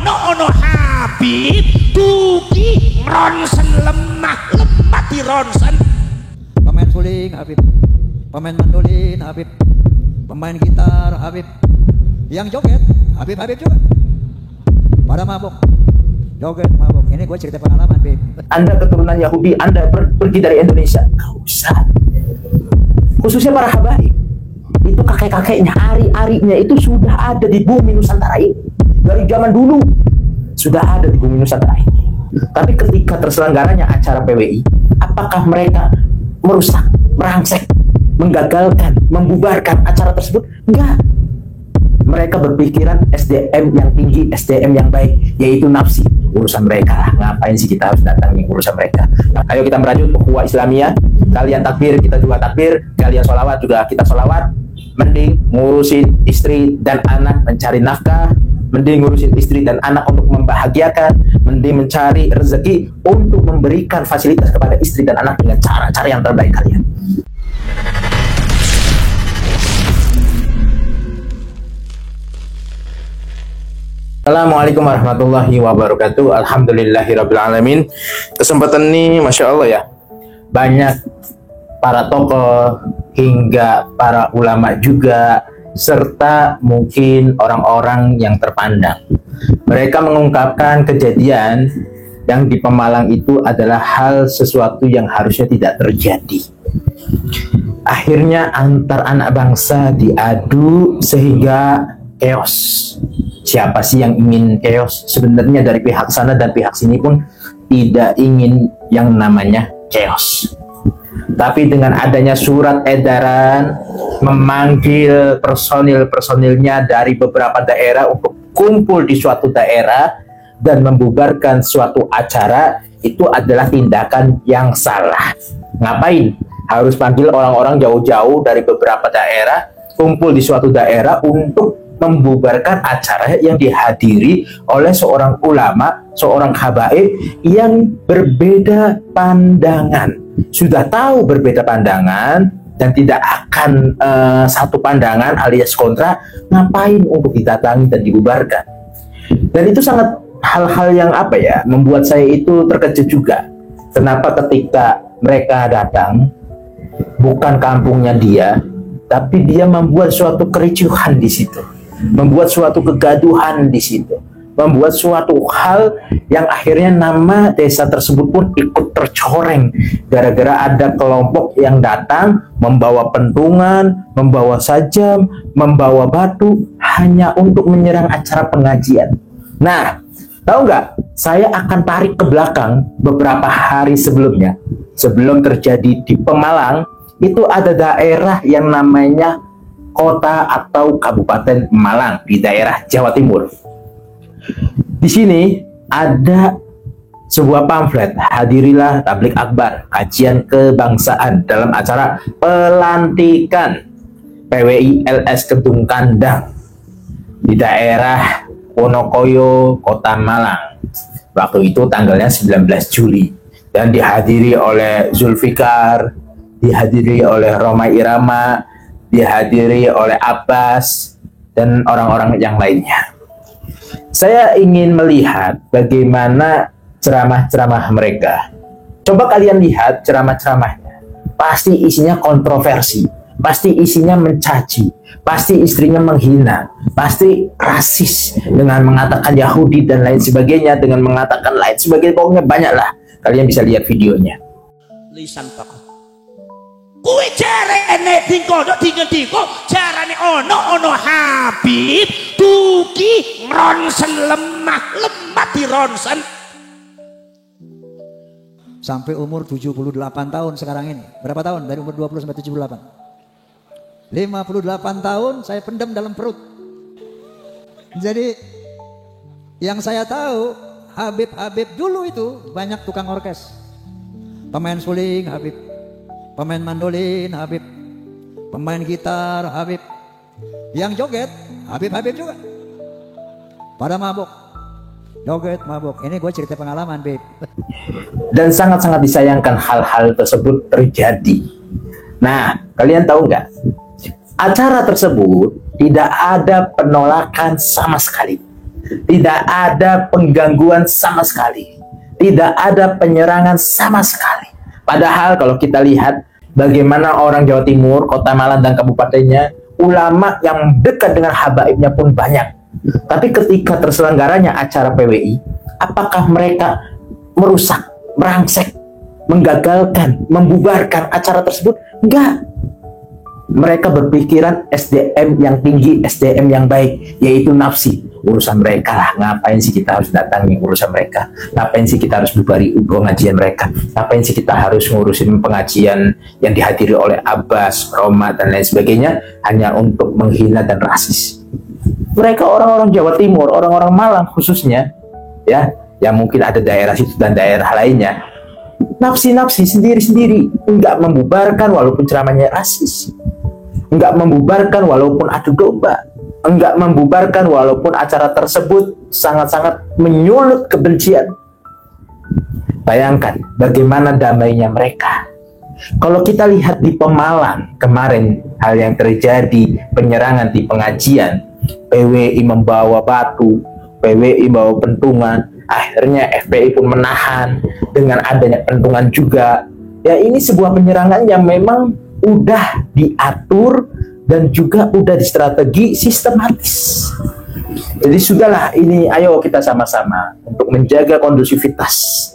ono Habib dugi ronsen lemah di ronsen. Pemain suling Habib, pemain mandolin Habib, pemain gitar Habib, yang joget Habib juga. Pada mabok, joget mabok. Ini gue cerita pengalaman, Beb. Anda keturunan Yahudi, Anda pergi dari Indonesia, nggak usah. Khususnya para habaib, itu kakek-kakeknya, ari-arinya itu sudah ada di bumi Nusantara ini. Dari zaman dulu sudah ada di bumi Nusantara ini. Tapi ketika terselenggaranya acara PWI, apakah mereka merusak, merangsek, menggagalkan, membubarkan acara tersebut? Enggak. Mereka berpikiran SDM yang tinggi, SDM yang baik, yaitu nafsi. Urusan mereka, ngapain sih kita harus datangi urusan mereka? Nah, ayo kita merajut ukhuwah Islamiyah. Kalian takbir, kita juga takbir. Kalian sholawat, juga kita sholawat. Mending ngurusin istri dan anak, mencari nafkah. Mending ngurusin istri dan anak untuk membahagiakan. Mending mencari rezeki untuk memberikan fasilitas kepada istri dan anak dengan cara-cara yang terbaik kalian. Assalamualaikum warahmatullahi wabarakatuh. Alhamdulillahirrabbilalamin. Kesempatan ini Masya Allah ya, banyak para tokoh hingga para ulama juga, serta mungkin orang-orang yang terpandang. Mereka mengungkapkan kejadian yang di Pemalang itu adalah hal sesuatu yang harusnya tidak terjadi. Akhirnya antar anak bangsa diadu sehingga chaos. Siapa sih yang ingin chaos? Sebenarnya dari pihak sana dan pihak sini pun tidak ingin yang namanya chaos. Tapi dengan adanya surat edaran memanggil personil-personilnya dari beberapa daerah untuk kumpul di suatu daerah dan membubarkan suatu acara, itu adalah tindakan yang salah. Ngapain? Harus panggil orang-orang jauh-jauh dari beberapa daerah kumpul di suatu daerah untuk membubarkan acara yang dihadiri oleh seorang ulama, seorang habaib yang berbeda pandangan. Sudah tahu berbeda pandangan dan tidak akan satu pandangan alias kontra, ngapain untuk didatangi dan dibubarkan? Dan itu sangat hal-hal yang membuat saya itu terkejut juga. Kenapa ketika mereka datang, bukan kampungnya dia, tapi dia membuat suatu kericuhan di situ, membuat suatu kegaduhan di situ, membuat suatu hal yang akhirnya nama desa tersebut pun ikut tercoreng gara-gara ada kelompok yang datang membawa pentungan, membawa sajam, membawa batu hanya untuk menyerang acara pengajian. Nah, tahu nggak? Saya akan tarik ke belakang beberapa hari sebelumnya, sebelum terjadi di Pemalang. Itu ada daerah yang namanya kota atau Kabupaten Malang di daerah Jawa Timur. Di sini ada sebuah pamflet, hadirilah tablik akbar, kajian kebangsaan dalam acara pelantikan PWI LS Kedung Kandang di daerah Wonokoyo, Kota Malang. Waktu itu tanggalnya 19 Juli dan dihadiri oleh Zulfikar, dihadiri oleh Roma Irama, dihadiri oleh Abbas dan orang-orang yang lainnya. Saya ingin melihat bagaimana ceramah-ceramah mereka. Coba kalian lihat ceramah-ceramahnya. Pasti isinya kontroversi, pasti isinya mencaci, pasti istrinya menghina, pasti rasis dengan mengatakan Yahudi dan lain sebagainya, dengan mengatakan lain sebagainya. Pokoknya banyaklah. Kalian bisa lihat videonya. Lisan tokoh. Kuwi jarene dingko jarane ono Habib dugi ronsen lemah di ronsen. Sampai umur 78 tahun sekarang ini. Berapa tahun? Dari umur 20 sampai 78. 58 tahun saya pendam dalam perut. Jadi yang saya tahu Habib dulu itu banyak tukang orkes. Pemain suling Habib, pemain mandolin Habib, pemain gitar Habib, yang joget Habib juga. Pada mabok, joget mabok. Ini gue cerita pengalaman, Beb. Dan sangat-sangat disayangkan hal-hal tersebut terjadi. Nah, kalian tahu nggak? Acara tersebut tidak ada penolakan sama sekali. Tidak ada penggangguan sama sekali. Tidak ada penyerangan sama sekali. Padahal kalau kita lihat bagaimana orang Jawa Timur, Kota Malang dan kabupatennya, ulama yang dekat dengan habaibnya pun banyak. Tapi ketika terselenggaranya acara PWI, apakah mereka merusak, merangsek, menggagalkan, membubarkan acara tersebut? Enggak. Mereka berpikiran SDM yang tinggi, SDM yang baik, yaitu nafsi. Urusan mereka lah, ngapain sih kita harus datangi urusan mereka? Ngapain sih kita harus bubari pengajian mereka? Ngapain sih kita harus ngurusin pengajian yang dihadiri oleh Abbas, Roma, dan lain sebagainya hanya untuk menghina dan rasis? Mereka orang-orang Jawa Timur, orang-orang Malang khususnya, ya, yang mungkin ada daerah situ dan daerah lainnya, nafsi-nafsi sendiri-sendiri, enggak membubarkan walaupun ceramahnya rasis, enggak membubarkan walaupun adu domba, enggak membubarkan walaupun acara tersebut sangat-sangat menyulut kebencian. Bayangkan bagaimana damainya mereka. Kalau kita lihat di Pemalang kemarin, hal yang terjadi, penyerangan di pengajian, PWI membawa batu, PWI bawa pentungan, akhirnya FPI pun menahan dengan adanya pentungan juga. Ya, ini sebuah penyerangan yang memang udah diatur dan juga udah distrategi sistematis. Jadi sudahlah, ini ayo kita sama-sama untuk menjaga kondusivitas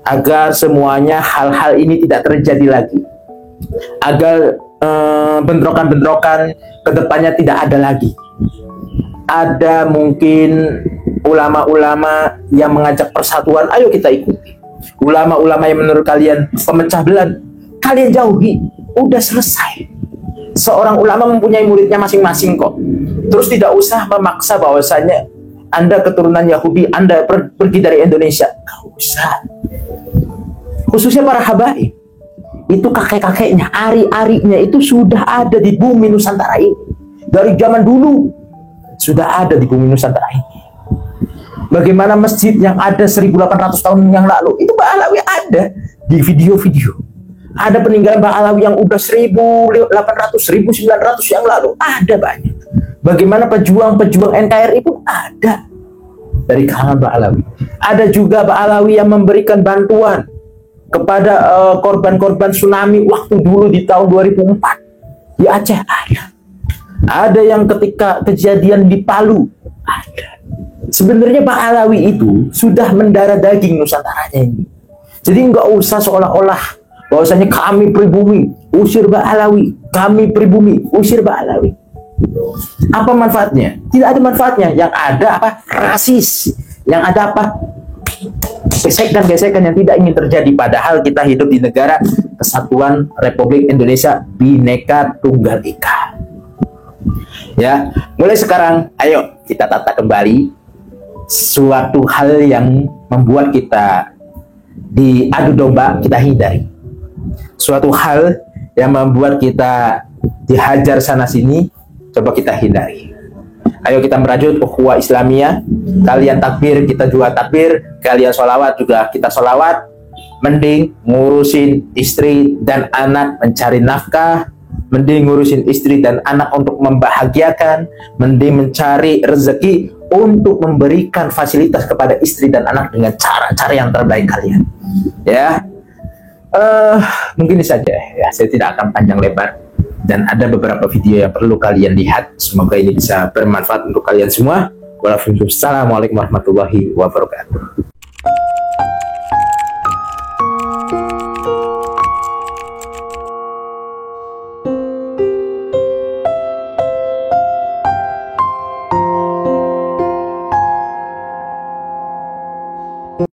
agar semuanya hal-hal ini tidak terjadi lagi, agar bentrokan-bentrokan kedepannya tidak ada lagi. Ada mungkin ulama-ulama yang mengajak persatuan, ayo kita ikuti. Ulama-ulama yang menurut kalian pemecah belah, kalian jauhi. Udah selesai. Seorang ulama mempunyai muridnya masing-masing kok. Terus tidak usah memaksa bahwasanya Anda keturunan Yahudi, Anda pergi dari Indonesia. Gak usah. Khususnya para habaib. Itu kakek-kakeknya, ari-arinya itu sudah ada di bumi Nusantara ini. Dari zaman dulu sudah ada di bumi Nusantara ini. Bagaimana masjid yang ada 1800 tahun yang lalu, itu Mbak Alawi ada di video-video. Ada peninggalan Mbak Alawi yang udah 1800, 1900 yang lalu, ada banyak. Bagaimana pejuang-pejuang NKRI pun ada dari kalangan Mbak Alawi. Ada juga Mbak Alawi yang memberikan bantuan kepada korban-korban tsunami waktu dulu di tahun 2004 di Aceh, ada. Ada yang ketika kejadian di Palu, ada. Sebenarnya Pak Alawi itu sudah mendarah daging Nusantaranya ini. Jadi nggak usah seolah-olah bahwasanya kami pribumi usir Pak Alawi, kami pribumi usir Pak Alawi. Apa manfaatnya? Tidak ada manfaatnya. Yang ada apa? Rasis. Yang ada apa? Gesekan-gesekan yang tidak ingin terjadi. Padahal kita hidup di negara Kesatuan Republik Indonesia Bhinneka Tunggal Ika. Ya, mulai sekarang ayo kita tata kembali suatu hal yang membuat kita diadu domba, kita hindari. Suatu hal yang membuat kita dihajar sana sini, coba kita hindari. Ayo kita merajut ukhuwah Islamiyah. Kalian takbir, kita juga takbir. Kalian sholawat, juga kita sholawat. Mending ngurusin istri dan anak mencari nafkah, mending ngurusin istri dan anak untuk membahagiakan, mending mencari rezeki untuk memberikan fasilitas kepada istri dan anak dengan cara-cara yang terbaik kalian. Ya, mungkin ini saja. Ya, saya tidak akan panjang lebar dan ada beberapa video yang perlu kalian lihat. Semoga ini bisa bermanfaat untuk kalian semua. Wassalamualaikum warahmatullahi wabarakatuh.